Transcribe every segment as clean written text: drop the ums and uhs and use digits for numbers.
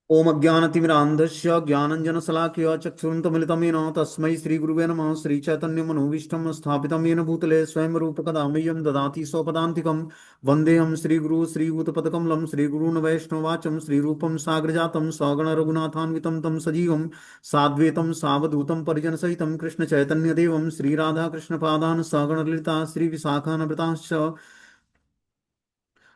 ओम अज्ञानतिमिरान्धस्य ज्ञानञ्जनशलाकया चक्षुरुन्मिलितं येन तस्मै श्रीगुरुवे नमः। श्रीचैतन्यमनोभीष्टं स्थापितं येन भूतले स्वयं रूपकदा मह्यं ददाति स्वपदान्तिकं। वन्देऽहं श्रीगुरु श्रीयुतपदकमलं श्रीगुरून् वैष्णवाचं श्रीरूपं साग्रजातं सगण रघुनाथान्वितं तं सजीवं साद्वैतं सावधूतं परिजनसहितं कृष्णचैतन्यदेवं श्रीराधाकृष्णपादान् सगण ललिता श्रीविशाखान्वितांश्च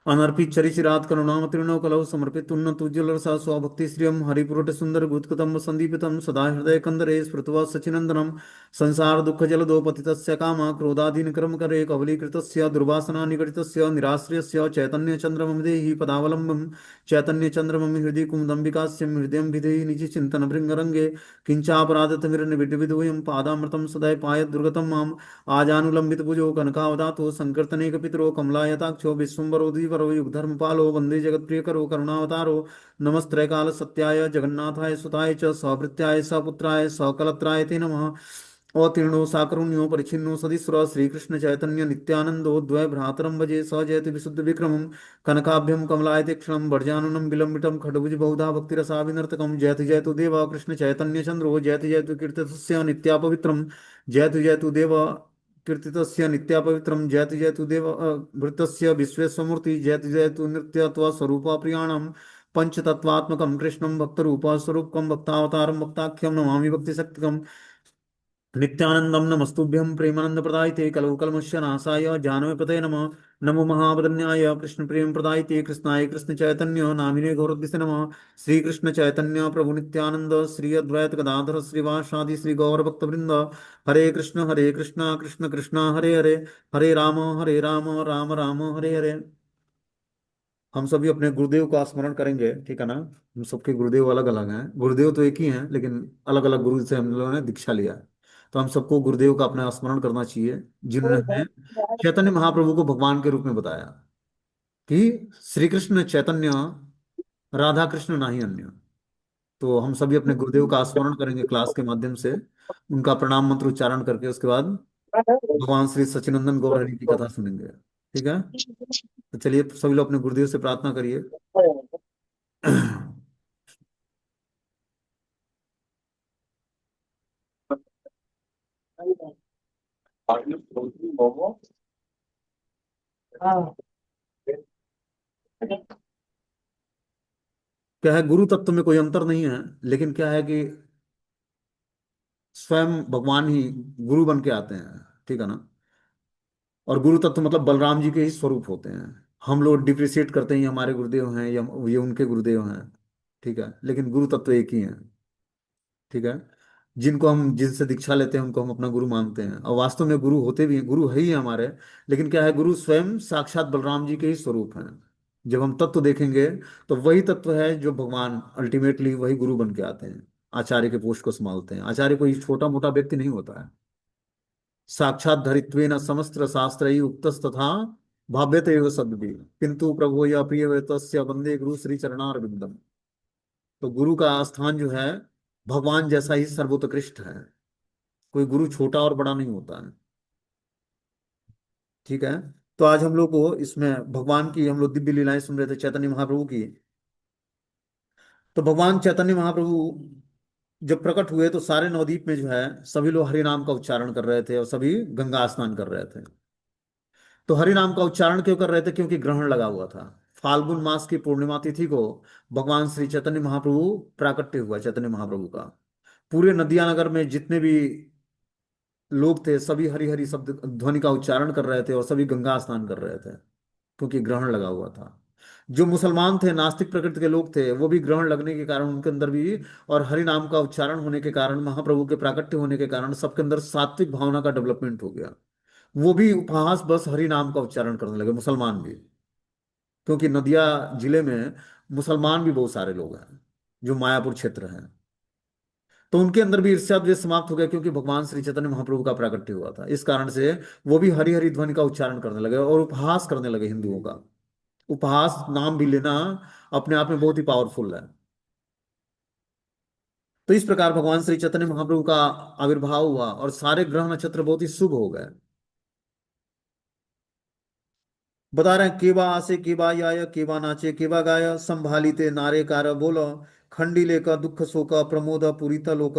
अनर्पित चरिचिरात करुणामतीर्णो कलौ समर्पित उन्नतुज्जलरसा स्वभक्ति श्रियम हरिपुरट सुंदर गुत्कतम संदीपितम सदा हृदय कंदरे स्फुटवा सचिनंदनम संसार दुख जलदो पतितस्य काम क्रोधादीन कर्म करे कबलीकृतस्य दुर्वासना निगडितस्य निराश्रयस्य चैतन्य चंद्रमं देहि पदावलंबं चैतन्य चंद्रमं हृदि कुमुदंबिकास्यं हृदय विधेहि निज चिंतन भृंगरंगे किंचापराधतमिरनिविडविदोयं पादामृतं सदा पायत दुर्गतम माम आजानुलंबित भुजो कनकावदातो संकीर्तने कपितरो कमलायताक्षो विश्वम्बरो द्विवरो युगधर्मपालो वंदे जगत्प्रियकरो करुणावतारो नमस्त्रैकाल सत्याय जगन्नाथाय सुताय च सभृत्याय सपुत्राय सकलत्राय ते नमः। अतीर्णो साकरुण्यो परिच्छिन्नो सदीश्वर श्रीकृष्ण चैतन्य नित्यानंदो द्वय भ्रातरम भजे स जयति विशुद्ध विक्रमं कनकाभ्यं कमलायते क्षणं भर्जाननं विलंबितं खड्गभुज बहुधा भक्तिरसा विनर्तकं जयतु जयतु देव कृष्ण चैतन्य चंद्रो जयतु जयतु कीर्तितस्य नित्यापवित्रं जयतु जयतु देव कीर्तितस्य नित्यापवित्रं जयतु जयतु देव भृतस्य विश्वेश्वमूर्ति जयतु जयतु नित्यत्वस्वरूपा प्रियाणां पंचतत्वात्मकं कृष्णं भक्तरूपस्वरूपकं भक्तावतारं भक्ताख्यं नमामि भक्तिशक्तिकं नित्यानंदं नमस्तुभ्यं प्रेमानंदप्रदायिते कलौ कल्मषस्य नाशाय जानवीपतये नमः। नमो महावदन्याय कृष्ण प्रेम प्रदायिते कृष्णाय कृष्ण चैतन्य नामिने गौरद्विषे नमः। श्री कृष्ण चैतन्य प्रभु नित्यानंद श्री अद्वैत गदाधर श्रीवासादि श्री गौर भक्तवृंद हरे कृष्णा कृष्ण कृष्णा हरे हरे हरे राम राम राम हरे हरे। हम सभी अपने गुरुदेव का स्मरण करेंगे, ठीक है ना। हम सबके गुरुदेव अलग अलग हैं, गुरुदेव तो एक ही हैं लेकिन अलग अलग गुरु से हम लोगों ने दीक्षा लिया है। तो हम सबको गुरुदेव का अपना स्मरण करना चाहिए जिन्होंने चैतन्य महाप्रभु को भगवान के रूप में बताया कि श्री कृष्ण चैतन्य राधा कृष्ण नहीं अन्य। तो हम सभी अपने गुरुदेव का स्मरण करेंगे क्लास के माध्यम से, उनका प्रणाम मंत्र उच्चारण करके उसके बाद भगवान श्री सच्चिनंदन गौर हरि की कथा सुनेंगे, ठीक है। तो चलिए सभी लोग अपने गुरुदेव से प्रार्थना करिए। क्या है, गुरु तत्व में कोई अंतर नहीं है, लेकिन क्या है कि स्वयं भगवान ही गुरु बन के आते हैं, ठीक है ना। और गुरु तत्व मतलब बलराम जी के ही स्वरूप होते हैं। हम लोग डिप्रिशिएट करते हैं ये हमारे गुरुदेव हैं या ये उनके गुरुदेव हैं, ठीक है, लेकिन गुरु तत्व एक ही है, ठीक है। जिनको हम जिनसे दीक्षा लेते हैं उनको हम अपना गुरु मानते हैं और वास्तव में गुरु होते भी हैं, गुरु है ही हमारे। लेकिन क्या है, गुरु स्वयं साक्षात बलराम जी के ही स्वरूप हैं। जब हम तत्व देखेंगे तो वही तत्व है जो भगवान अल्टीमेटली वही गुरु बन के आते हैं, आचार्य के पोस्ट को संभालते हैं। आचार्य कोई छोटा मोटा व्यक्ति नहीं होता है। साक्षात धरित्वेन समस्त शास्त्र उक्तस्तथा भाव्यते एव सद्भिः किंतु प्रभु या प्रिय तस्य वंदे गुरु श्री चरणारविंदम। तो गुरु का स्थान जो है भगवान जैसा ही सर्वोत्कृष्ट है। कोई गुरु छोटा और बड़ा नहीं होता है, ठीक है। तो आज हम लोग को इसमें भगवान की हम लोग दिव्य लीलाएं सुन रहे थे चैतन्य महाप्रभु की। तो भगवान चैतन्य महाप्रभु जब प्रकट हुए तो सारे नवद्वीप में जो है सभी लोग हरि नाम का उच्चारण कर रहे थे और सभी गंगा स्नान कर रहे थे। तो हरि नाम का उच्चारण क्यों कर रहे थे? क्योंकि ग्रहण लगा हुआ था। फाल्गुन मास की पूर्णिमा तिथि को भगवान श्री चैतन्य महाप्रभु प्राकट्य हुआ, चैतन्य महाप्रभु का। पूरे नदिया नगर में जितने भी लोग थे सभी हरि हरि शब्द ध्वनि का उच्चारण कर रहे थे और सभी गंगा स्नान कर रहे थे क्योंकि ग्रहण लगा हुआ था। जो मुसलमान थे, नास्तिक प्रकृति के लोग थे, वो भी ग्रहण लगने के कारण उनके अंदर भी और हरि नाम का उच्चारण होने के कारण, महाप्रभु के प्राकट्य होने के कारण सबके अंदर सात्विक भावना का डेवलपमेंट हो गया। वो भी उपहास बस हरि नाम का उच्चारण करने लगे, मुसलमान भी। क्योंकि नदिया जिले में मुसलमान भी बहुत सारे लोग हैं जो मायापुर क्षेत्र हैं। तो उनके अंदर भी ईर्ष्या द्वेष समाप्त हो गया क्योंकि भगवान श्री चैतन्य महाप्रभु का प्राकट्य हुआ था। इस कारण से वो भी हरि हरि ध्वनि का उच्चारण करने लगे और उपहास करने लगे हिंदुओं का। उपहास नाम भी लेना अपने आप में बहुत ही पावरफुल है। तो इस प्रकार भगवान श्री चैतन्य महाप्रभु का आविर्भाव हुआ और सारे ग्रह नक्षत्र बहुत ही शुभ हो गए। बता रहे हैं, केवा आसे केवा याय केवा नाचे केवा गाय संभालिते नारे कार बोलो खंडिलेका दुख शोका प्रमोद पूरिता लोक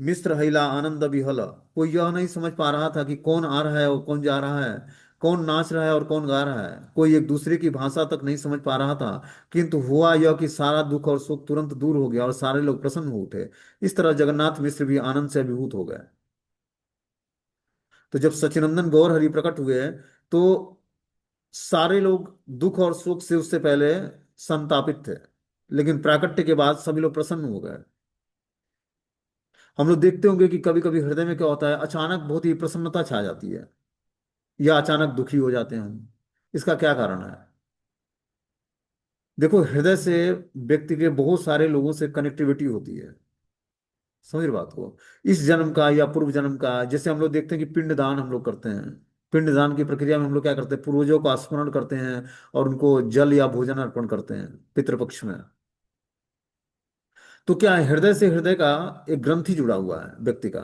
मिश्र हैला आनंद विहल। कोई यह नहीं समझ पा रहा था कि कौन आ रहा है और कौन जा रहा है, कौन नाच रहा है और कौन गा रहा है। कोई एक दूसरे की भाषा तक नहीं समझ पा रहा था। किंतु हुआ यह कि सारा दुख और शोक तुरंत दूर हो गया और सारे लोग प्रसन्न हो उठे। इस तरह जगन्नाथ मिश्र भी आनंद से अभिभूत हो गए। तो जब सच्चिदानंद गौर हरि प्रकट हुए तो सारे लोग दुख और सुख से उससे पहले संतापित थे, लेकिन प्राकट्य के बाद सभी लोग प्रसन्न हो गए। हम लोग देखते होंगे कि कभी कभी हृदय में क्या होता है, अचानक बहुत ही प्रसन्नता छा जाती है, या अचानक दुखी हो जाते हैं हम। इसका क्या कारण है? देखो, हृदय से व्यक्ति के बहुत सारे लोगों से कनेक्टिविटी होती है। समझ रहे बात को? इस जन्म का या पूर्व जन्म का, जैसे हम लोग देखते हैं कि पिंडदान हम लोग करते हैं। पिंडदान की प्रक्रिया में हम लोग क्या करते हैं, पूर्वजों का स्मरण करते हैं और उनको जल या भोजन अर्पण करते हैं पितृपक्ष में। तो क्या है, हृदय से हृदय का एक ग्रंथि जुड़ा हुआ है व्यक्ति का।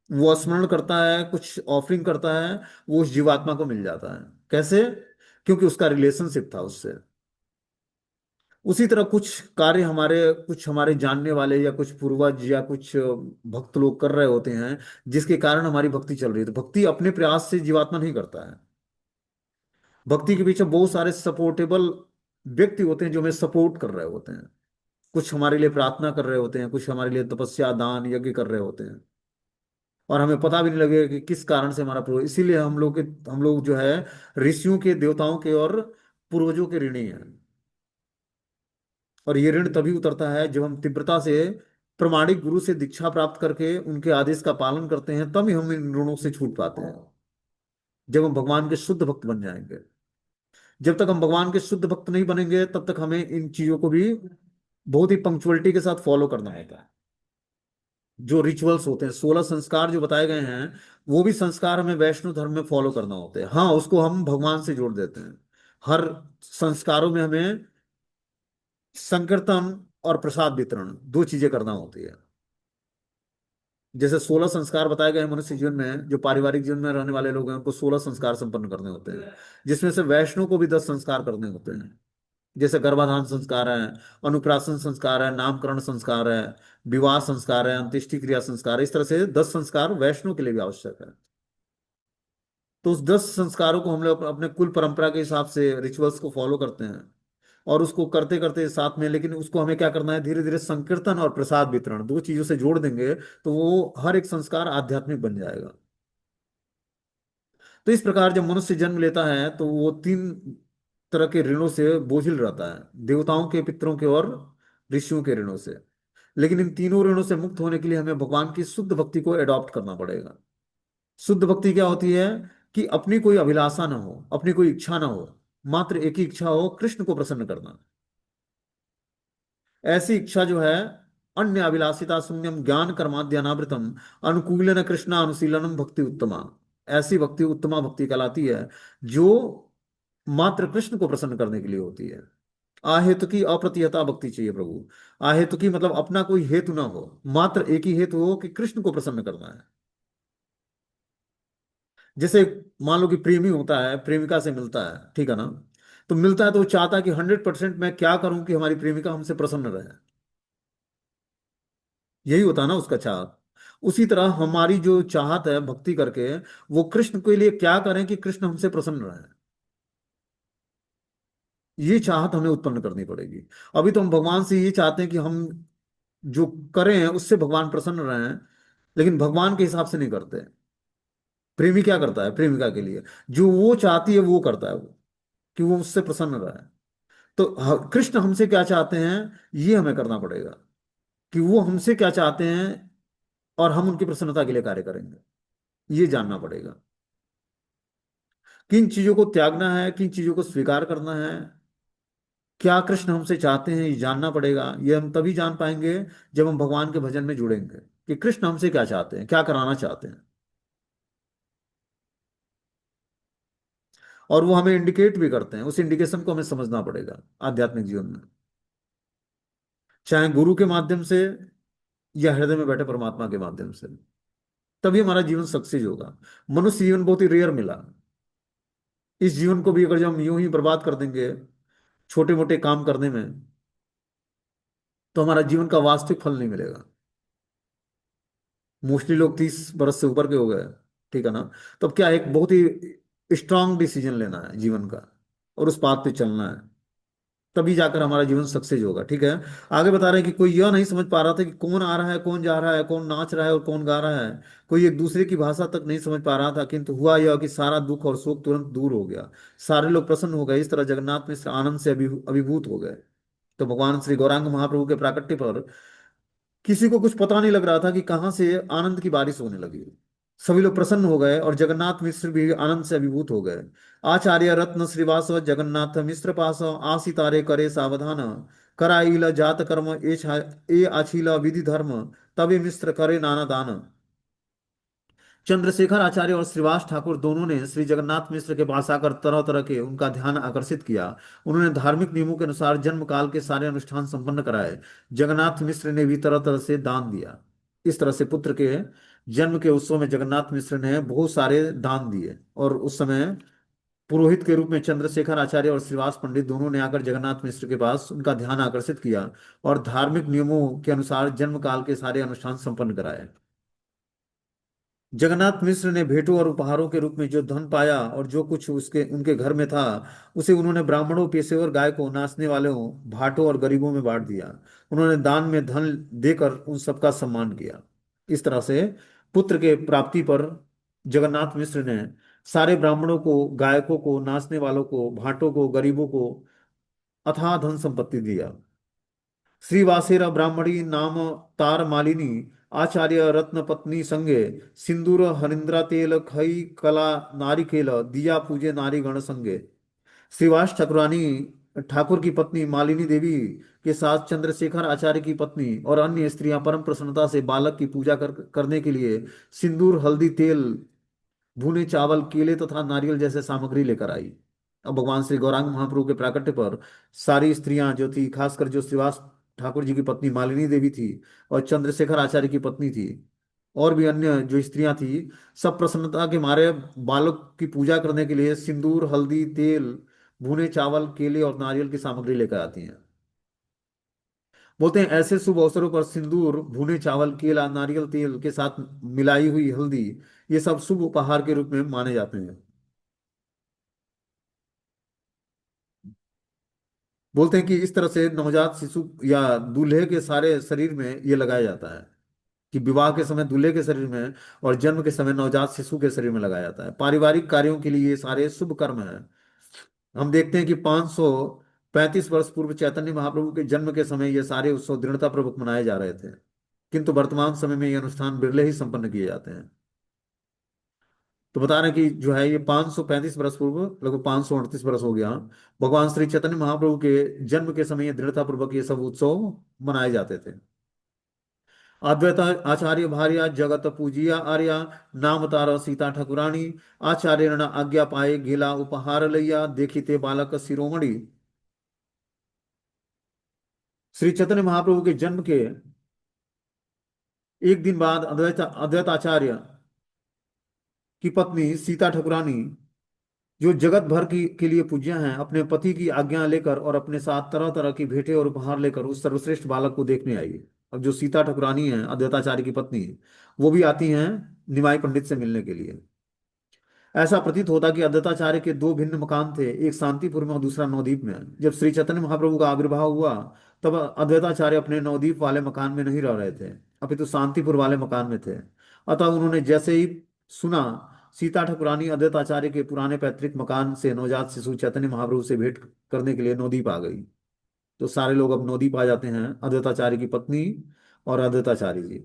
वो स्मरण करता है, कुछ ऑफरिंग करता है, वो उस जीवात्मा को मिल जाता है। कैसे? क्योंकि उसका रिलेशनशिप था उससे। उसी तरह कुछ कार्य हमारे, कुछ हमारे जानने वाले या कुछ पूर्वज या कुछ भक्त लोग कर रहे होते हैं, जिसके कारण हमारी भक्ति चल रही है। तो भक्ति अपने प्रयास से जीवात्मा नहीं करता है। भक्ति के पीछे बहुत सारे सपोर्टेबल व्यक्ति होते हैं जो हमें सपोर्ट कर रहे होते हैं। कुछ हमारे लिए प्रार्थना कर रहे होते हैं, कुछ हमारे लिए तपस्या दान यज्ञ कर रहे होते हैं, और हमें पता भी नहीं लगेगा कि किस कारण से हमारा पूर्व। इसीलिए हम लोग जो है ऋषियों के, देवताओं के और पूर्वजों के ऋणी हैं। और ये ऋण तभी उतरता है जब हम तीव्रता से प्रमाणिक गुरु से दीक्षा प्राप्त करके उनके आदेश का पालन करते हैं, तभी हम इन ऋणों से छूट पाते हैं। जब हम भगवान के शुद्ध भक्त बन जाएंगे। जब तक हम भगवान के शुद्ध भक्त नहीं बनेंगे तब तक हमें इन चीजों को भी बहुत ही पंक्चुअलिटी के साथ फॉलो करना होता है। जो रिचुअल्स होते हैं, 16 संस्कार जो बताए गए हैं, वो भी संस्कार हमें वैष्णव धर्म में फॉलो करना होते हैं। हाँ, उसको हम भगवान से जोड़ देते हैं। हर संस्कारों में हमें संकीर्तन और प्रसाद वितरण, दो चीजें करना होती है। जैसे 16 संस्कार बताए गए हैं मनुष्य जीवन में, जो पारिवारिक जीवन में रहने वाले लोग हैं उनको 16 संस्कार संपन्न करने होते हैं, जिसमें से वैष्णव को भी 10 संस्कार करने होते हैं। जैसे गर्भाधान संस्कार है, अनुप्राशन संस्कार है, नामकरण संस्कार है, विवाह संस्कार है, अंत्येष्टि क्रिया संस्कार है। इस तरह से 10 संस्कार वैष्णव के लिए भी आवश्यक है। तो उस 10 संस्कारों को हम लोग अपने कुल परंपरा के हिसाब से रिचुअल्स को फॉलो करते हैं, और उसको करते करते साथ में, लेकिन उसको हमें क्या करना है, धीरे धीरे संकीर्तन और प्रसाद वितरण, दो चीजों से जोड़ देंगे तो वो हर एक संस्कार आध्यात्मिक बन जाएगा। तो इस प्रकार जब मनुष्य जन्म लेता है तो वो तीन तरह के ऋणों से बोझिल रहता है, देवताओं के, पितरों के और ऋषियों के ऋणों से। लेकिन इन तीनों ऋणों से मुक्त होने के लिए हमें भगवान की शुद्ध भक्ति को एडॉप्ट करना पड़ेगा। शुद्ध भक्ति क्या होती है? कि अपनी कोई अभिलाषा ना हो, अपनी कोई इच्छा ना हो, मात्र एक ही इच्छा हो, कृष्ण को प्रसन्न करना। ऐसी इच्छा जो है, अन्य अभिलाषिता शून्यम ज्ञान कर्माद्य अनावृतम अनुकूलन कृष्ण अनुशीलनम भक्ति उत्तमा। ऐसी भक्ति उत्तमा भक्ति कहलाती है, जो मात्र कृष्ण को प्रसन्न करने के लिए होती है। आहेतु की अप्रतिहता भक्ति चाहिए प्रभु। आहेतु की मतलब अपना कोई हेतु ना हो, मात्र एक ही हेतु हो कि कृष्ण को प्रसन्न करना है। जैसे मान लो कि प्रेमी होता है, प्रेमिका से मिलता है, ठीक है ना? तो मिलता है तो वो चाहता है कि 100% मैं क्या करूं कि हमारी प्रेमिका हमसे प्रसन्न रहे। यही होता है ना उसका चाहत। उसी तरह हमारी जो चाहत है भक्ति करके, वो कृष्ण के लिए क्या करें कि कृष्ण हमसे प्रसन्न रहे। ये चाहत हमें उत्पन्न करनी पड़ेगी। अभी तो हम भगवान से ये चाहते हैं कि हम जो करें उससे भगवान प्रसन्न रहे, लेकिन भगवान के हिसाब से नहीं करते। प्रेमी क्या करता है प्रेमिका के लिए? जो वो चाहती है वो करता है वो, कि वो उससे प्रसन्न रहे। तो कृष्ण हमसे क्या चाहते हैं, ये हमें करना पड़ेगा, कि वो हमसे क्या चाहते हैं और हम उनकी प्रसन्नता के लिए कार्य करेंगे। ये जानना पड़ेगा। किन चीजों को त्यागना है, किन चीजों को स्वीकार करना है, क्या कृष्ण हमसे चाहते हैं, ये जानना पड़ेगा। ये हम तभी जान पाएंगे जब हम भगवान के भजन में जुड़ेंगे, कि कृष्ण हमसे क्या चाहते हैं, क्या कराना चाहते हैं। और वो हमें इंडिकेट भी करते हैं, उस इंडिकेशन को हमें समझना पड़ेगा आध्यात्मिक जीवन में, चाहे गुरु के माध्यम से या हृदय में बैठे परमात्मा के माध्यम से। तभी हमारा जीवन सक्सेस होगा। मनुष्य जीवन बहुत ही रेयर मिला। इस जीवन को भी अगर जब हम यूं ही बर्बाद कर देंगे छोटे मोटे काम करने में, तो हमारा जीवन का वास्तविक फल नहीं मिलेगा। मोस्टली लोग 30 बरस से ऊपर के हो गए, ठीक है ना। तो अब क्या है, एक बहुत ही स्ट्रांग डिसीजन लेना है जीवन का, और उस बात पे चलना है, तभी जाकर हमारा जीवन सक्सेस होगा, ठीक है। आगे बता रहे हैं कि कोई यह नहीं समझ पा रहा था कि कौन आ रहा है, कौन जा रहा है, कौन नाच रहा है और कौन गा रहा है। कोई एक दूसरे की भाषा तक नहीं समझ पा रहा था, किंतु हुआ यह कि सारा दुख और शोक तुरंत दूर हो गया। सारे लोग प्रसन्न हो गए। इस तरह जगन्नाथ मिश्र आनंद से अभिभूत हो गए। तो भगवान श्री गौरांग महाप्रभु के प्राकट्य पर किसी को कुछ पता नहीं लग रहा था कि कहाँ से आनंद की बारिश होने लगी। सभी लोग प्रसन्न हो गए और जगन्नाथ मिश्र भी आनंद से अभिभूत हो गए। आचार्य रत्न श्रीवास जगन्नाथ मिश्र पास आसितारे करे सावधान, कराइल जात कर्म ए आछीला विधि धर्म, तबे मिश्र करे नाना दान। चंद्रशेखर आचार्य और श्रीवास ठाकुर दोनों ने श्री जगन्नाथ मिश्र के पास आकर तरह तरह के उनका ध्यान आकर्षित किया। उन्होंने धार्मिक नियमों के अनुसार जन्म काल के सारे अनुष्ठान संपन्न कराए। जगन्नाथ मिश्र ने भी तरह तरह से दान दिया। इस तरह से पुत्र के जन्म के उत्सव में जगन्नाथ मिश्र ने बहुत सारे दान दिए, और उस समय पुरोहित के रूप में चंद्रशेखर आचार्य और श्रीवास पंडित दोनों ने आकर जगन्नाथ मिश्र के पास उनका ध्यान आकर्षित किया और धार्मिक नियमों के अनुसार जन्म काल के सारे अनुष्ठान संपन्न कराए। जगन्नाथ मिश्र ने भेंटों और उपहारों के रूप में जो धन पाया और जो कुछ उसके उनके घर में था, उसे उन्होंने ब्राह्मणों, पेशेवर गायकों, नाचने वालों, भाटों और गरीबों में बांट दिया। उन्होंने दान में धन देकर उन सबका सम्मान किया। इस तरह से पुत्र के प्राप्ति पर जगन्नाथ मिश्र ने सारे ब्राह्मणों को, गायकों को, नाचने वालों को, भाटों को, गरीबों को अथाह धन संपत्ति दिया। श्रीवासेरा ब्राह्मणी नाम तार मालिनी आचार्य रत्न पत्नी संगे सिंदूर हरिंद्रा तेल खई कला नारिकेल दिया पूजे नारी गण संगे। श्रीवास ठाकुरानी ठाकुर की पत्नी मालिनी देवी के साथ चंद्रशेखर आचार्य की पत्नी और अन्य स्त्रियां परम प्रसन्नता से बालक की पूजा करने के लिए सिंदूर, हल्दी, तेल, भुने चावल, केले तथा नारियल जैसे सामग्री लेकर आई। अब भगवान श्री गौरांग महाप्रभु के प्राकट्य पर सारी स्त्रियां जो थी, खासकर जो श्रीवास ठाकुर जी की पत्नी मालिनी देवी थी और चंद्रशेखर आचार्य की पत्नी थी, और भी अन्य जो स्त्रियां थी, सब प्रसन्नता के मारे बालक की पूजा करने के लिए सिंदूर, हल्दी, तेल, भुने चावल, केले और नारियल की सामग्री लेकर आती हैं। बोलते हैं ऐसे शुभ अवसरों पर सिंदूर, भुने चावल, केला, नारियल तेल के साथ मिलाई हुई हल्दी, ये सब शुभ उपहार के रूप में माने जाते हैं। बोलते हैं कि इस तरह से नवजात शिशु या दूल्हे के सारे शरीर में ये लगाया जाता है, कि विवाह के समय दूल्हे के शरीर में और जन्म के समय नवजात शिशु के शरीर में लगाया जाता है। पारिवारिक कार्यों के लिए ये सारे शुभ कर्म हैं। हम देखते हैं कि 535 वर्ष पूर्व चैतन्य महाप्रभु के जन्म के समय ये सारे उत्सव दृढ़ता पूर्वक मनाए जा रहे थे, किंतु वर्तमान समय में ये अनुष्ठान बिरले ही संपन्न किए जाते हैं। तो बता रहे हैं कि जो है ये 535 वर्ष पूर्व, लगभग 538 वर्ष हो गया, भगवान श्री चैतन्य महाप्रभु के जन्म के समय ये दृढ़ता पूर्वक ये सब उत्सव मनाए जाते थे। अद्वैत आचार्य भार्या जगत पूजिया आर्या, नाम तारा सीता ठकुरानी, आचार्य आज्ञा पाए गेला उपहार लैया, देखिते बालक शिरोमणि। श्री चैतन्य महाप्रभु के जन्म के एक दिन बाद अद्वैत आचार्य की पत्नी सीता ठकुरानी, जो जगत भर की के लिए पूज्य हैं, अपने पति की आज्ञा लेकर और अपने साथ तरह तरह की भेंटें और उपहार लेकर उस सर्वश्रेष्ठ बालक को देखने आई। अब जो सीता ठकुरानी है, अद्वैताचार्य की पत्नी, वो भी आती हैं निमाई पंडित से मिलने के लिए। ऐसा प्रतीत होता कि अद्वैताचार्य के दो भिन्न मकान थे, एक शांतिपुर में और दूसरा नवदीप में। जब श्री चैतन्य महाप्रभु का आविर्भाव हुआ, तब अद्वैताचार्य अपने नवदीप वाले मकान में नहीं रह रहे थे, अपितु शांतिपुर वाले मकान में थे। अतः उन्होंने जैसे ही सुना, सीता ठाकुरानी अद्वैताचार्य के पुराने पैतृक मकान से नवजात शिशु चैतन्य महाप्रभु से भेंट करने के लिए नवदीप आ गई। तो सारे लोग अब नवदीप आ जाते हैं, अद्वैताचार्य की पत्नी और अद्वैताचार्य जी।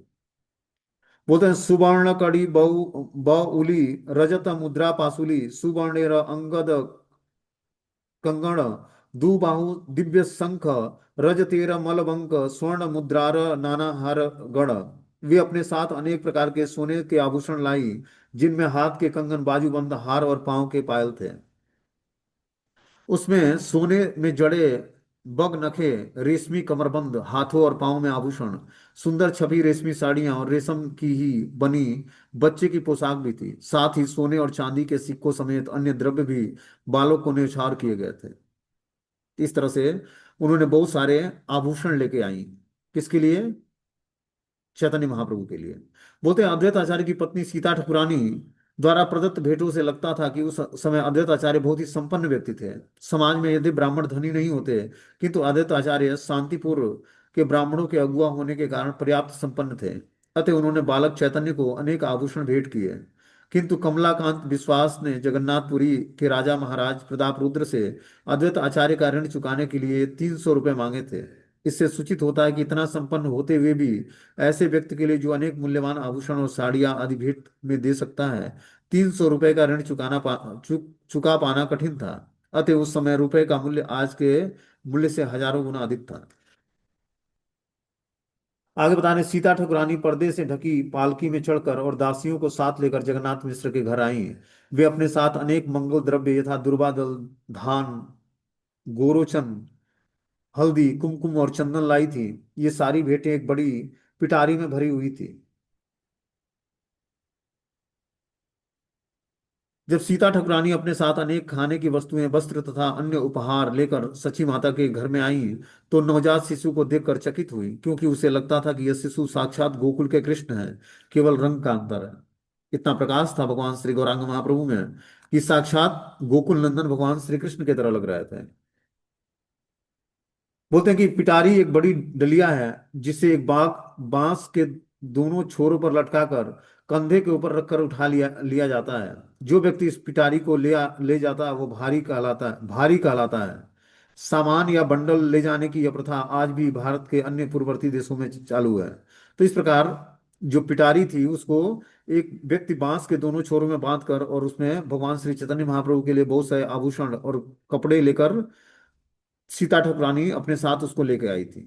बोलते हैं सुवर्ण कड़ी बहुली, रजत मुद्रा पासुली, सुवर्णेर अंगद कंगण, दुबाहु दिव्य शंख, रजतेर मलबंक, स्वर्ण मुद्रार नाना हार गण। वे अपने साथ अनेक प्रकार के सोने के आभूषण लाई, जिनमें हाथ के कंगन, बाजूबंद हार और पांव के पायल थे। उसमें सोने में जड़े बग नखे, रेशमी कमरबंद, हाथों और पांव में आभूषण, सुंदर छपी रेशमी साड़ियां और रेशम की ही बनी बच्चे की पोशाक भी थी। साथ ही सोने और चांदी के सिक्कों समेत अन्य द्रव्य भी बालों को न्यौछावर किए गए थे। इस तरह से उन्होंने बहुत सारे आभूषण लेके आई। किसके लिए? चैतन्य महाप्रभु के लिए। बोलते हैं अद्वैत आचार्य की पत्नी सीता ठाकुरानी द्वारा प्रदत्त भेंटों से लगता था कि उस समय अद्वैत आचार्य बहुत ही संपन्न व्यक्ति थे। समाज में यदि ब्राह्मण धनी नहीं होते, किंतु अद्वैत आचार्य शांतिपुर के ब्राह्मणों के अगुआ होने के कारण पर्याप्त संपन्न थे। अतः उन्होंने बालक चैतन्य को अनेक आभूषण भेंट किए। किंतु कमलाकांत विश्वास ने जगन्नाथपुरी के राजा महाराज प्रताप रुद्र से अद्वैत आचार्य का ऋण चुकाने के लिए 300 रुपये मांगे थे। इससे सूचित होता है कि इतना संपन्न होते हुए भी ऐसे व्यक्ति के लिए जो अनेक मूल्यवान आभूषण और साड़ियां आदि भेंट में दे सकता है, 300 रुपये का ऋण चुका पाना कठिन था। अतः उस समय रुपए का मूल्य आज के मूल्य से हजारों गुना अधिक था। आगे बताने सीता ठाकुरानी पर्दे से ढकी पालकी में चढ़कर और दासियों को साथ लेकर जगन्नाथ मिश्र के घर आई। वे अपने साथ अनेक मंगल द्रव्य यथा दुर्बादल, धान, गोरोचन, हल्दी, कुमकुम और चंदन लाई थी। ये सारी भेंटें एक बड़ी पिटारी में भरी हुई थी। जब सीता ठाकुरानी अपने साथ अनेक खाने की वस्तुएं, वस्त्र तथा अन्य उपहार लेकर सची माता के घर में आई, तो नवजात शिशु को देखकर चकित हुई, क्योंकि उसे लगता था कि यह शिशु साक्षात गोकुल के कृष्ण है, केवल रंग का अंतर है। इतना प्रकाश था भगवान श्री गौरांग महाप्रभु में कि साक्षात गोकुल नंदन भगवान श्री कृष्ण की तरह लग रहे थे। बोलते हैं कि पिटारी एक बड़ी डलिया है, जिसे एक बांस के दोनों छोरों पर लटकाकर कंधे के ऊपर रखकर उठा लिया लिया जाता है। जो व्यक्ति इस पिटारी को ले जाता है वो भारी कहलाता है। सामान या बंडल ले जाने की यह प्रथा आज भी भारत के अन्य पूर्ववर्ती देशों में चालू है। तो इस प्रकार जो पिटारी थी उसको एक व्यक्ति बांस के दोनों छोरों में बांध कर और उसमें भगवान श्री चैतन्य महाप्रभु के लिए बहुत सारे आभूषण और कपड़े लेकर सीता ठाकुरानी अपने साथ उसको लेके आई थी।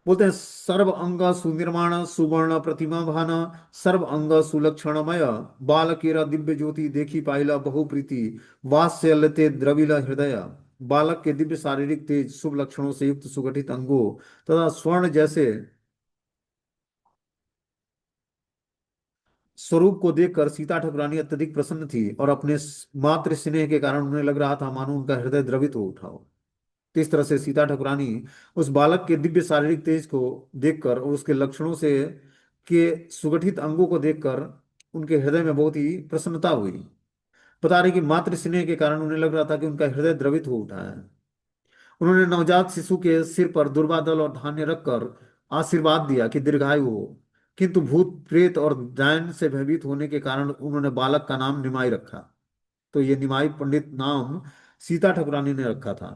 बोलते हैं सर्व अंग सुनिर्माण सुवर्ण प्रतिमा भान, सर्व अंग सुलक्षणमय, बालकेरा दिव्य ज्योति देखी पाइला बहु प्रीति, वात्स्य लते द्रविल हृदय। बालक के दिव्य शारीरिक तेज, शुभ लक्षणों से युक्त सुगठित अंगों तथा स्वर्ण जैसे स्वरूप को देखकर सीता ठाकुरानी अत्यधिक प्रसन्न थी और अपने मातृ स्नेह के कारण उन्हें लग रहा था मानो उनका हृदय द्रवित हो उठा हो। तो इस तरह से सीता ठाकुरानी उस बालक के दिव्य शारीरिक तेज को देखकर और उसके लक्षणों से के सुगठित अंगों को देखकर उनके हृदय में बहुत ही प्रसन्नता हुई। बता रहे कि मातृ स्नेह के कारण उन्हें लग रहा था कि उनका हृदय द्रवित हो उठा है। उन्होंने नवजात शिशु के सिर पर दुर्वादल और धान्य रखकर आशीर्वाद दिया कि दीर्घायु हो। किंतु भूत प्रेत और डायन से भयभीत होने के कारण उन्होंने बालक का नाम निमाई रखा। तो ये निमाई पंडित नाम सीता ठाकुरानी ने रखा था।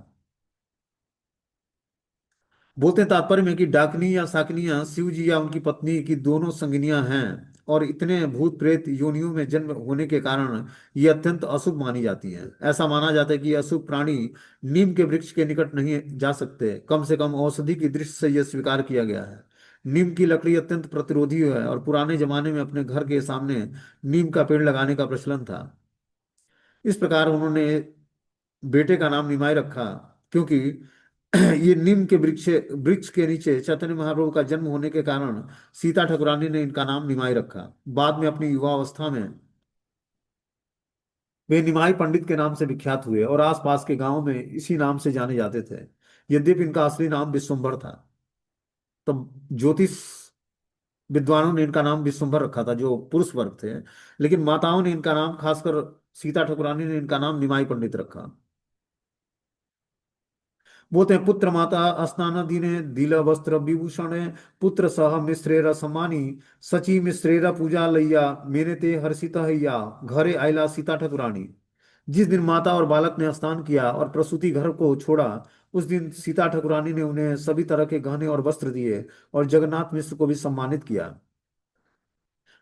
बोलते हैं तात्पर्य में कि डाकनी या साकनियां शिव जी या उनकी पत्नी की दोनों संगिनियां हैं और इतने भूत प्रेत योनियों में जन्म होने के कारण ये अत्यंत अशुभ मानी जाती हैं। ऐसा माना जाता है कि ये अशुभ प्राणी नीम के वृक्ष के निकट नहीं जा सकते, कम से कम औषधि की दृष्टि से यह स्वीकार किया गया है। नीम की लकड़ी अत्यंत प्रतिरोधी है और पुराने जमाने में अपने घर के सामने नीम का पेड़ लगाने का प्रचलन था। इस प्रकार उन्होंने बेटे का नाम निमाई रखा, क्योंकि ये नीम के वृक्ष वृक्ष के नीचे चैतन्य महाप्रभु का जन्म होने के कारण सीता ठाकुरानी ने इनका नाम निमाई रखा। बाद में अपनी युवावस्था में वे निमाई पंडित के नाम से विख्यात हुए और आसपास के गांवों में इसी नाम से जाने जाते थे। यद्यपि इनका असली नाम विश्वम्भर था। तब ज्योतिष विद्वानों ने इनका नाम विश्वम्भर रखा था, जो पुरुष वर्ग थे। लेकिन माताओं ने इनका नाम, खासकर सीता ठाकुरानी ने इनका नाम निमाई पंडित रखा। बोलते हैं पुत्र माता स्नान दीने दिल वस्त्र विभूषण, पुत्र सह मिश्रेर समानी, सची मिश्रेर पूजा लैया, मेरे ते हर्षित हैया, घरे आयला सीता ठाकुरानी। जिस दिन माता और बालक ने स्नान किया और प्रसूति घर को छोड़ा, उस दिन सीता ठाकुरानी ने उन्हें सभी तरह के गहने और वस्त्र दिए और जगन्नाथ मिश्र को भी सम्मानित किया।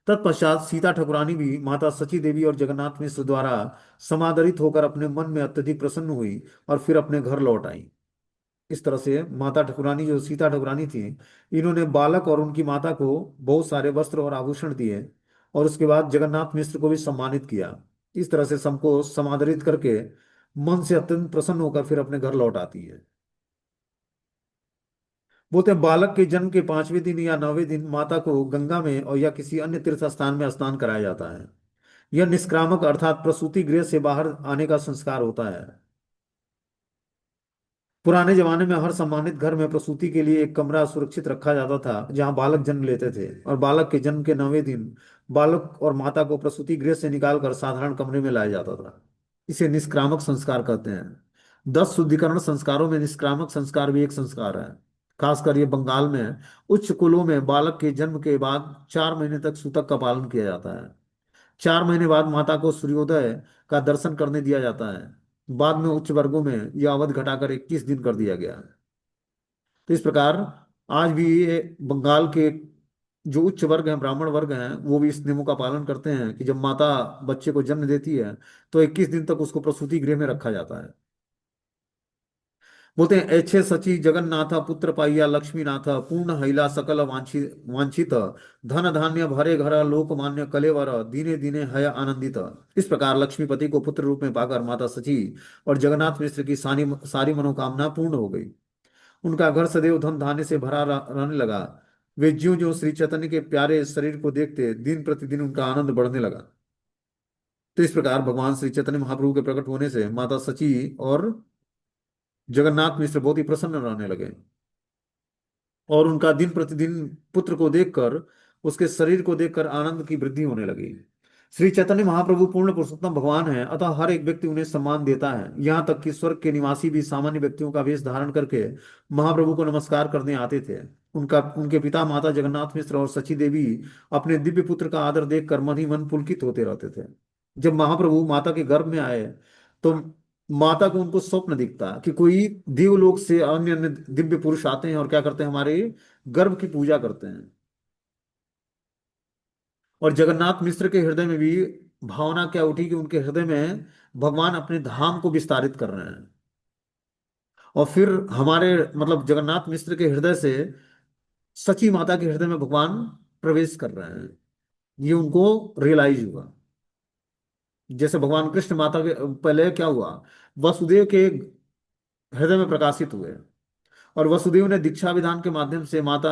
तत्पश्चात सीता ठाकुरानी भी माता सची देवी और जगन्नाथ मिश्र द्वारा समादरित होकर अपने मन में अत्यधिक प्रसन्न हुई और फिर अपने घर लौट आई। इस तरह से माता ठाकुरानी, जो सीता ठाकुरानी थी, इन्होंने बालक और उनकी माता को बहुत सारे वस्त्र और आभूषण दिए और उसके बाद जगन्नाथ मिश्र को भी सम्मानित किया। इस तरह से सबको समादरित करके मन से अत्यंत प्रसन्न होकर फिर अपने घर लौट आती है। बोलते हैं बालक के जन्म के 5वें दिन या 9वें दिन माता को गंगा में और या किसी अन्य तीर्थ स्थान में स्नान कराया जाता है। यह निष्क्रामक अर्थात प्रसूति गृह से बाहर आने का संस्कार होता है। पुराने जमाने में हर सम्मानित घर में प्रसूति के लिए एक कमरा सुरक्षित रखा जाता था जहां बालक जन्म लेते थे, और बालक के जन्म के 9वें दिन बालक और माता को प्रसूति गृह से निकालकर साधारण कमरे में लाया जाता था। इसे निष्क्रामक संस्कार कहते हैं। 10 शुद्धिकरण संस्कारों में निष्क्रामक संस्कार भी एक संस्कार है। खासकर ये बंगाल में उच्च कुलों में बालक के जन्म के बाद 4 महीने तक सूतक का पालन किया जाता है। 4 महीने बाद माता को सूर्योदय का दर्शन करने दिया जाता है। बाद में उच्च वर्गों में यह अवधि घटाकर 21 दिन कर दिया गया है। तो इस प्रकार आज भी ये बंगाल के जो उच्च वर्ग हैं, ब्राह्मण वर्ग हैं, वो भी इस नियमों का पालन करते हैं कि जब माता बच्चे को जन्म देती है तो 21 दिन तक उसको प्रसूति गृह में रखा जाता है। बोलते हैं, ऐच्छे सची जगन्नाथ पुत्र पाइया लक्ष्मीनाथ पूर्ण हैला सकल वांछित वांछित धन धान्य भरे घर लोकमान्य कलेवर दीने दीने है आनंदित। इस प्रकार लक्ष्मीपति को पुत्र रूप में पाकर माता सची और जगन्नाथ मिश्र की सारी सारी मनोकामना पूर्ण हो गई। उनका घर सदैव धन धान्य से भरा रहने लगा। वे ज्यों ज्यों श्री चैतन्य के प्यारे शरीर को देखते, दिन प्रतिदिन उनका आनंद बढ़ने लगा। तो इस प्रकार भगवान श्री चैतन्य महाप्रभु के प्रकट होने से माता सची और जगन्नाथ मिश्र बहुत ही प्रसन्न रहने लगे, और उनका दिन प्रतिदिन पुत्र को देखकर, उसके शरीर को देखकर आनंद की वृद्धि होने लगी। श्री चैतन्य महाप्रभु पूर्ण पुरुषोत्तम भगवान है, अतः हर एक व्यक्ति उन्हें सम्मान देता है। यहाँ तक कि स्वर्ग के निवासी भी सामान्य व्यक्तियों का वेश धारण करके महाप्रभु को नमस्कार करने आते थे। उनके पिता माता जगन्नाथ मिश्र और सची देवी अपने दिव्य पुत्र का आदर देखकर मन ही मन पुलकित होते रहते थे। जब महाप्रभु माता के गर्भ में आए तो माता को उनको स्वप्न दिखता कि कोई देवलोक से अन्य अन्य दिव्य पुरुष आते हैं और क्या करते हैं, हमारे गर्भ की पूजा करते हैं। और जगन्नाथ मिश्र के हृदय में भी भावना क्या उठी कि उनके हृदय में भगवान अपने धाम को विस्तारित कर रहे हैं। और फिर हमारे मतलब जगन्नाथ मिश्र के हृदय से सची माता के हृदय में भगवान प्रवेश कर रहे हैं, ये उनको रियलाइज हुआ। जैसे भगवान कृष्ण माता के पहले क्या हुआ, वसुदेव के हृदय में प्रकाशित हुए, और वसुदेव ने दीक्षा विधान के माध्यम से माता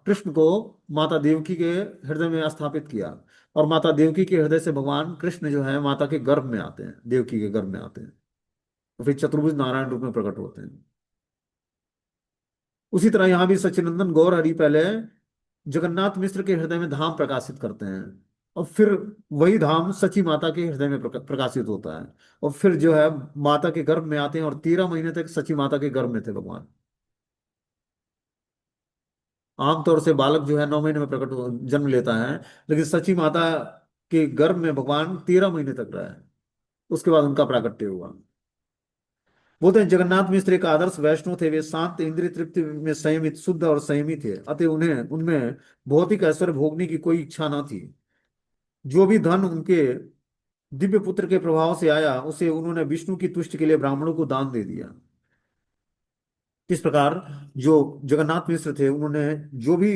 कृष्ण को माता देवकी के हृदय में स्थापित किया। और माता देवकी के हृदय से भगवान कृष्ण जो है माता के गर्भ में आते हैं, देवकी के गर्भ में आते हैं, तो फिर चतुर्भुज नारायण रूप में प्रकट होते हैं। उसी तरह यहाँ भी सच्चिदानंद गौर हरि पहले जगन्नाथ मिश्र के हृदय में धाम प्रकाशित करते हैं, और फिर वही धाम सची माता के हृदय में प्रकाशित होता है। और फिर जो है माता के गर्भ में आते हैं, और 13 महीने तक सची माता के गर्भ में थे भगवान। आमतौर से बालक जो है 9 महीने में जन्म लेता है, लेकिन सची माता के गर्भ में भगवान 13 महीने तक रहा है। उसके बाद उनका प्राकट्य हुआ। बोलते हैं जगन्नाथ मिश्र एक आदर्श वैष्णव थे। वे शांत, इंद्रिय तृप्ति में संयमित, शुद्ध और संयमी थे, अतः उन्हें उनमें भौतिक ऐश्वर्य भोगने की कोई इच्छा न थी। जो भी धन उनके दिव्य पुत्र के प्रभाव से आया उसे उन्होंने विष्णु की तुष्टि के लिए ब्राह्मणों को दान दे दिया। इस प्रकार जो जगन्नाथ मिश्र थे, उन्होंने जो भी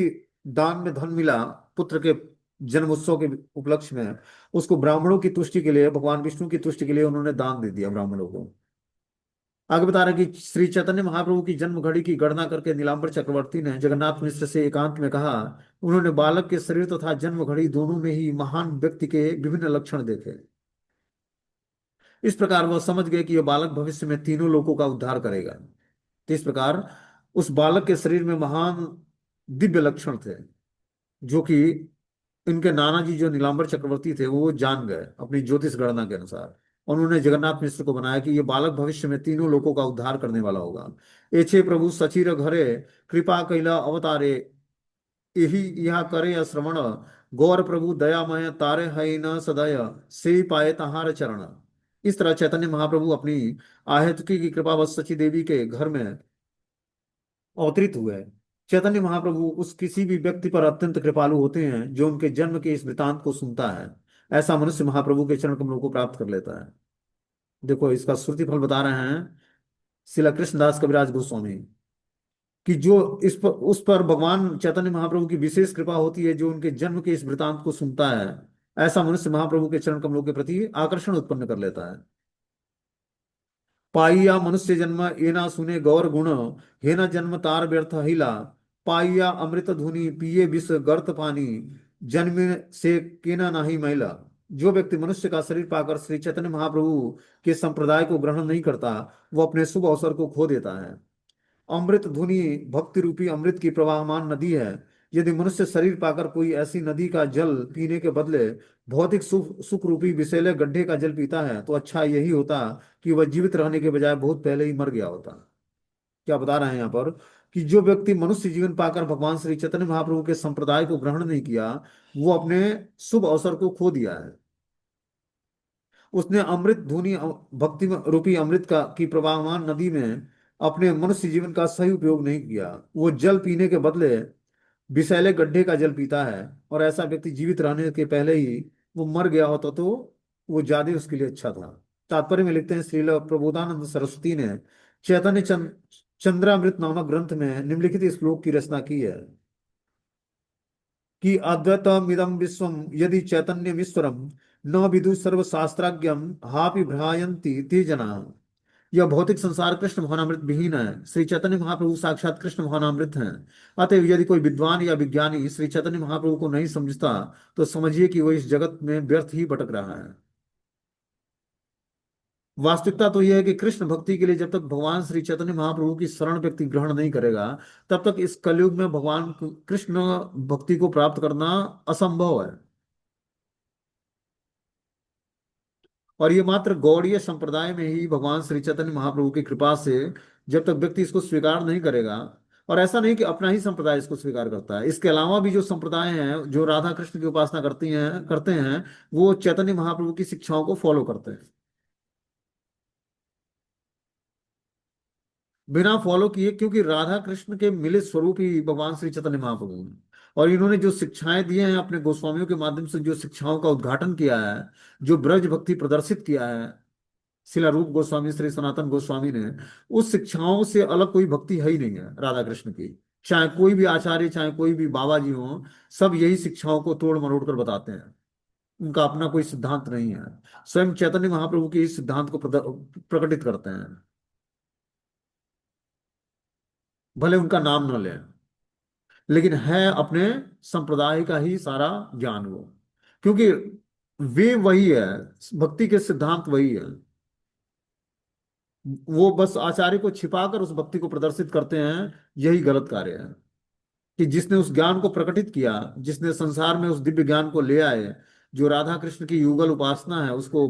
दान में धन मिला पुत्र के जन्म उत्सव के उपलक्ष्य में, उसको ब्राह्मणों की तुष्टि के लिए, भगवान विष्णु की तुष्टि के लिए उन्होंने दान दे दिया ब्राह्मणों को। आगे बता रहे कि श्री चैतन्य महाप्रभु की जन्म घड़ी की गणना करके नीलांबर चक्रवर्ती ने जगन्नाथ मिश्र से एकांत में कहा। उन्होंने बालक के शरीर तथा जन्म घड़ी दोनों में ही महान व्यक्ति के विभिन्न लक्षण देखे। इस प्रकार वह समझ गए कि यह बालक भविष्य में तीनों लोगों का उद्धार करेगा। तो इस प्रकार उस बालक के शरीर में महान दिव्य लक्षण थे, जो कि इनके नाना जी जो नीलांबर चक्रवर्ती थे वो जान गए अपनी ज्योतिष गणना के अनुसार। और उन्होंने जगन्नाथ मिश्र को बनाया कि ये बालक भविष्य में तीनों लोगों का उद्धार करने वाला होगा। एछे प्रभु सचिर घरे कृपा कैला अवतारे, यही यहाँ करे श्रवण, गौर प्रभु दयामय तारे है न सदय, से पाए तहार चरण। इस तरह चैतन्य महाप्रभु अपनी आहेतुकी की कृपावश सची देवी के घर में अवतरित हुए। चैतन्य महाप्रभु उस किसी भी व्यक्ति पर अत्यंत कृपालु होते हैं जो उनके जन्म के इस वृतांत को सुनता है। ऐसा मनुष्य महाप्रभु के चरण कमलों को प्राप्त कर लेता है। देखो इसका श्रुति फल बता रहे हैं श्रीला कृष्णदास कविराज गोस्वामी, कि जो इस पर उस पर भगवान चैतन्य महाप्रभु की विशेष कृपा होती है जो उनके जन्म के इस वृतांत को सुनता है। ऐसा मनुष्य महाप्रभु के चरण कमलों के प्रति आकर्षण उत्पन्न कर लेता है। पाइया मनुष्य जन्म ये ना सुने गौर गुण, हे न जन्म तार व्यर्थ हिला, पाइया अमृत धुनि पिए विष गर्त पानी, जन्म से केना नाही मैला। जो व्यक्ति मनुष्य का शरीर पाकर श्री चैतन्य महाप्रभु के संप्रदाय को ग्रहण नहीं करता, वो अपने शुभ अवसर को खो देता है। अमृत धुनी भक्ति रूपी अमृत की प्रवाहमान नदी है। यदि मनुष्य शरीर पाकर कोई ऐसी नदी का जल पीने के बदले भौतिक सुख सुख रूपी विषैले गड्ढे का जल पीता है, तो अच्छा यही होता कि वह जीवित रहने के बजाय बहुत पहले ही मर गया होता। क्या बता रहे हैं यहाँ पर, कि जो व्यक्ति मनुष्य जीवन पाकर भगवान श्री चैतन्य महाप्रभु के संप्रदाय को ग्रहण नहीं किया, वो अपने शुभ अवसर को खो दिया है। उसने अमृत धुनी भक्ति रूपी अमृत का की प्रवाहमान नदी में अपने मनुष्य जीवन का सही उपयोग नहीं किया। वो जल पीने के बदले विषैले गड्ढे का जल पीता है, और ऐसा व्यक्ति जीवित रहने के पहले ही वो मर गया होता तो वो ज्यादा उसके लिए अच्छा था। तात्पर्य में लिखते हैं, श्रील प्रबोधानंद सरस्वती ने चैतन्य चंद्रामृत नामक ग्रंथ में निम्नलिखित इस श्लोक की रचना की है, कि अद्वैतमिदं विश्वम यदि चैतन्यमीश्वरम न विदु सर्वशास्त्राज्ञम हापि भ्रायन्ति ते जना। यह भौतिक संसार कृष्ण भवनामृत विहीन है। श्री चैतन्य महाप्रभु साक्षात कृष्ण भवनामृत हैं। अतएव यदि कोई विद्वान या विज्ञानी श्री चैतन्य महाप्रभु को नहीं समझता, तो समझिए कि वह इस जगत में व्यर्थ ही भटक रहा है। वास्तविकता तो यह है कि कृष्ण भक्ति के लिए जब तक भगवान श्री चैतन्य महाप्रभु की शरण व्यक्ति ग्रहण नहीं करेगा, तब तक इस कलयुग में भगवान कृष्ण भक्ति को प्राप्त करना असंभव है। और ये मात्र गौड़ीय संप्रदाय में ही भगवान श्री चैतन्य महाप्रभु की कृपा से, जब तक व्यक्ति इसको स्वीकार नहीं करेगा, और ऐसा नहीं कि अपना ही संप्रदाय इसको स्वीकार करता है, इसके अलावा भी जो संप्रदाय हैं जो राधा कृष्ण की उपासना करते हैं, वो चैतन्य महाप्रभु की शिक्षाओं को फॉलो करते हैं। बिना फॉलो किए, क्योंकि राधा कृष्ण के मिलित स्वरूप ही भगवान श्री चैतन्य महाप्रभु हैं। और इन्होंने जो शिक्षाएं दी हैं अपने गोस्वामियों के माध्यम से, जो शिक्षाओं का उद्घाटन किया है, जो ब्रज भक्ति प्रदर्शित किया है शिला रूप गोस्वामी श्री सनातन गोस्वामी ने, उस शिक्षाओं से अलग कोई भक्ति है ही नहीं है राधा कृष्ण की। चाहे कोई भी आचार्य, चाहे कोई भी बाबा जी हो, सब यही शिक्षाओं को तोड़ मरोड़ कर बताते हैं। उनका अपना कोई सिद्धांत नहीं है। स्वयं चैतन्य महाप्रभु के इस सिद्धांत को प्रकटित करते हैं, भले उनका नाम न लें, लेकिन है अपने संप्रदाय का ही सारा ज्ञान वो। क्योंकि वे वही है, भक्ति के सिद्धांत वही है। वो बस आचार्य को छिपाकर उस भक्ति को प्रदर्शित करते हैं, यही गलत कार्य है। कि जिसने उस ज्ञान को प्रकटित किया, जिसने संसार में उस दिव्य ज्ञान को ले आए, जो राधा कृष्ण की युगल उपासना है उसको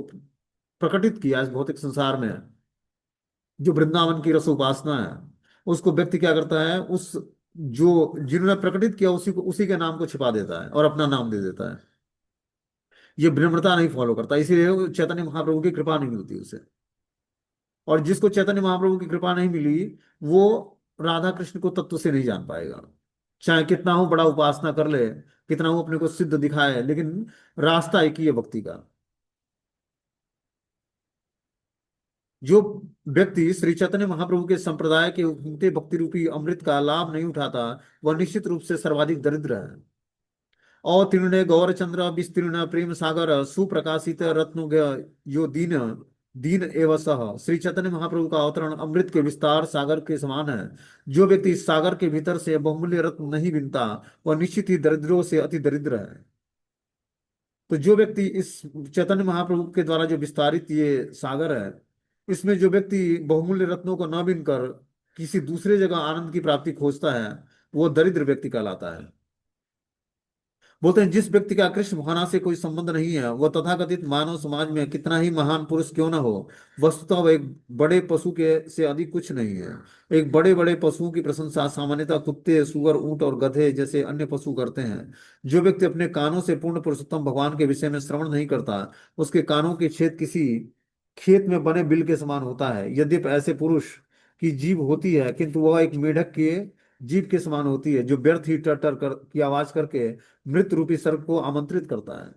प्रकटित किया इस भौतिक संसार में, जो वृंदावन की रस उपासना है, उसको व्यक्ति क्या करता है, उस जो जिन्होंने प्रकटित किया उसी के नाम को छिपा देता है और अपना नाम दे देता है। ये विनम्रता नहीं फॉलो करता, इसीलिए वो चैतन्य महाप्रभु की कृपा नहीं मिलती उसे। और जिसको चैतन्य महाप्रभु की कृपा नहीं मिली, वो राधा कृष्ण को तत्व से नहीं जान पाएगा। चाहे कितना हो बड़ा उपासना कर ले, कितना हो अपने को सिद्ध दिखाए, लेकिन रास्ता एक ही है भक्ति का। जो व्यक्ति श्री चैतन्य महाप्रभु के संप्रदाय के उगते भक्ति रूपी अमृत का लाभ नहीं उठाता, वह निश्चित रूप से सर्वाधिक दरिद्र है। अवतीर्ण गौरचंद्र विस्तीर्ण प्रेम सागर सुप्रकाशित रत्न यो दीन दीन एव सह। श्री चैतन्य महाप्रभु का अवतरण अमृत के विस्तार सागर के समान है। जो व्यक्ति इस सागर के भीतर से बहुमूल्य रत्न नहीं बिनता, वह निश्चित ही दरिद्रों से अति दरिद्र है। तो जो व्यक्ति इस चैतन्य महाप्रभु के द्वारा जो विस्तारित ये सागर है, इसमें जो व्यक्ति बहुमूल्य रत्नों को न बिनकर किसी दूसरे जगह आनंद की प्राप्ति खोजता है, वो दरिद्र व्यक्ति कहलाता है। बोलते हैं, जिस व्यक्ति का कृष्ण भावना से कोई संबंध नहीं है, वह तथाकथित मानव समाज में कितना ही महान पुरुष क्यों न हो, वस्तुतः वह एक बड़े पशु के से अधिक कुछ नहीं है। एक बड़े बड़े पशुओं की प्रशंसा सामान्यतः कुत्ते, सुअर, ऊंट और गधे जैसे अन्य पशु करते हैं। जो व्यक्ति अपने कानों से पूर्ण पुरुषोत्तम भगवान के विषय में श्रवण नहीं करता, उसके कानों के छेद किसी खेत में बने बिल के समान होता है। यद्यपि ऐसे पुरुष की जीभ होती है, किंतु वह एक मेढक के जीभ के समान होती है, जो व्यर्थ ही टर टर कर की आवाज करके मृत रूपी सर्प को आमंत्रित करता है।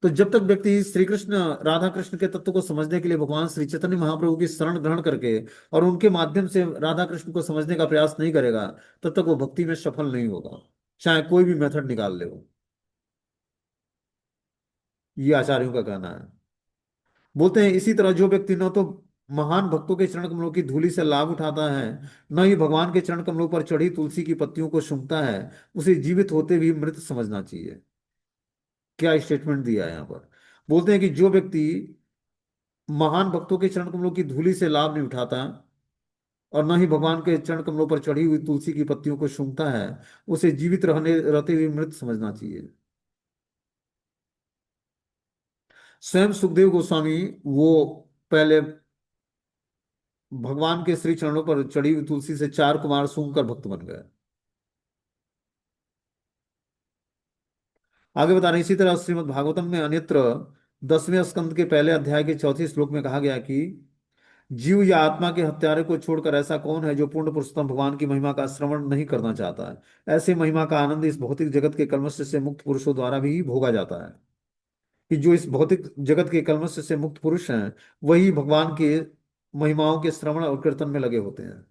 तो जब तक व्यक्ति श्री कृष्ण राधा कृष्ण के तत्व को समझने के लिए भगवान श्री चैतन्य महाप्रभु की शरण ग्रहण करके और उनके माध्यम से राधा कृष्ण को समझने का प्रयास नहीं करेगा, तब तक वो भक्ति में सफल नहीं होगा, चाहे कोई भी मेथड निकाल ले वो। ये आचार्यों का कहना है। बोलते हैं, इसी तरह जो व्यक्ति न तो महान भक्तों के चरण कमलों की धूलि से लाभ उठाता है, न ही भगवान के चरण कमलों पर चढ़ी तुलसी की पत्तियों को सूंघता है, उसे जीवित होते भी मृत समझना चाहिए। क्या स्टेटमेंट दिया है यहाँ पर। बोलते हैं कि जो व्यक्ति महान भक्तों के चरण कमलों की धूलि से लाभ नहीं उठाता और न ही भगवान के चरण कमलों पर चढ़ी हुई तुलसी की पत्तियों को सूंघता है, उसे जीवित रहते हुए मृत समझना चाहिए। स्वयं सुखदेव गोस्वामी, वो पहले भगवान के श्री चरणों पर चढ़ी हुई तुलसी से चार कुमार सूंघ कर भक्त बन गए। आगे बता रहे हैं, इसी तरह श्रीमद् भागवतम में अन्यत्र 10वें स्कंद के पहले अध्याय के 34 श्लोक में कहा गया कि जीव या आत्मा के हत्यारे को छोड़कर ऐसा कौन है जो पूर्ण पुरुषोत्तम भगवान की महिमा का श्रवण नहीं करना चाहता है। ऐसे महिमा का आनंद इस भौतिक जगत के कल्मश से मुक्त पुरुषों द्वारा भी भोगा जाता है। कि जो इस भौतिक जगत के कल्मश से मुक्त पुरुष हैं, वही भगवान के महिमाओं के श्रवण और कीर्तन में लगे होते हैं।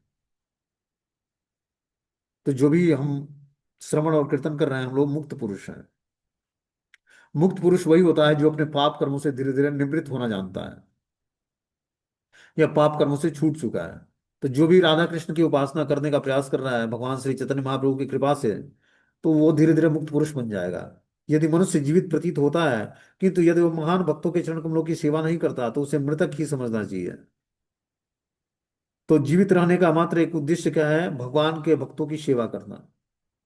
तो जो भी हम श्रवण और कीर्तन कर रहे हैं, हम लोग मुक्त पुरुष हैं। मुक्त पुरुष वही होता है जो अपने पाप कर्मों से धीरे धीरे निवृत्त होना जानता है या पाप कर्मों से छूट चुका है। तो जो भी राधा कृष्ण की उपासना करने का प्रयास कर रहा है भगवान श्री चैतन्य महाप्रभु की कृपा से, तो वो धीरे धीरे मुक्त पुरुष बन जाएगा। यदि मनुष्य जीवित प्रतीत होता है, किंतु यदि वो महान भक्तों के चरण कमलों की सेवा नहीं करता, तो उसे मृतक ही समझना चाहिए। तो जीवित रहने का मात्र एक उद्देश्य क्या है? भगवान के भक्तों की सेवा करना।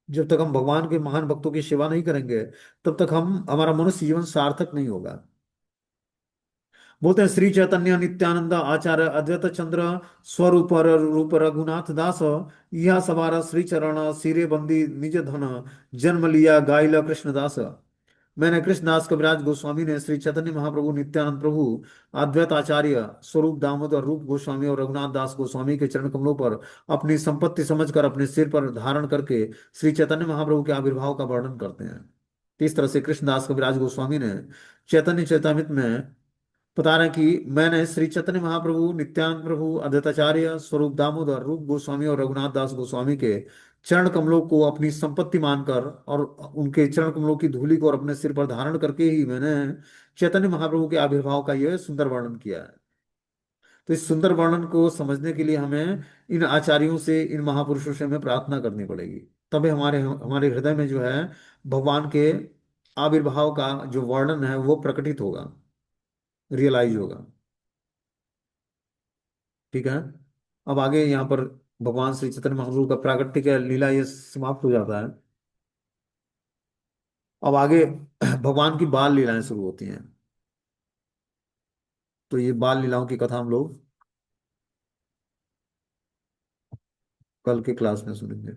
जब तक हम भगवान के महान भक्तों की सेवा नहीं करेंगे, तब तक हम हमारा मनुष्य जीवन सार्थक नहीं होगा। बोलते हैं श्री चैतन्य नित्यानंद आचार्य अद्वैत चंद्र स्वरूप रूप रघुनाथ दास, यह सवार श्री चरण सिरे बंदी निज धन, जन्म लिया गाइला कृष्णदास। मैंने कृष्णदास कविराज गोस्वामी ने श्री चैतन्य महाप्रभु नित्यानंद प्रभु अद्वैत आचार्य स्वरूप दामोदर रूप गोस्वामी और रघुनाथ दास गोस्वामी के चरण कमलों पर अपनी संपत्ति समझकर अपने सिर पर धारण करके श्री चैतन्य महाप्रभु के आविर्भाव का वर्णन करते हैं। तो इस तरह से कृष्णदास कविराज गोस्वामी ने चैतन्य चैतामृत में बता रहे हैं कि मैंने श्री चैतन्य महाप्रभु नित्यानंद प्रभु अद्वैताचार्य स्वरूप दामोदर रूप गोस्वामी और रघुनाथ दास गोस्वामी के चरण कमलों को अपनी संपत्ति मानकर और उनके चरण कमलों की धूलि को और अपने सिर पर धारण करके ही मैंने चैतन्य महाप्रभु के आविर्भाव का यह सुंदर वर्णन किया है। तो इस सुंदर वर्णन को समझने के लिए हमें इन आचार्यों से, इन महापुरुषों से हमें प्रार्थना करनी पड़ेगी। तभी हमारे हमारे हृदय में जो है भगवान के आविर्भाव का जो वर्णन है वो प्रकटित होगा, रियलाइज होगा। ठीक है। अब आगे यहाँ पर भगवान श्री चैतन्य महाप्रभु का प्राकट्य का लीला ये समाप्त हो जाता है। अब आगे भगवान की बाल लीलाएं शुरू होती हैं। तो ये बाल लीलाओं की कथा हम लोग कल के क्लास में सुनेंगे।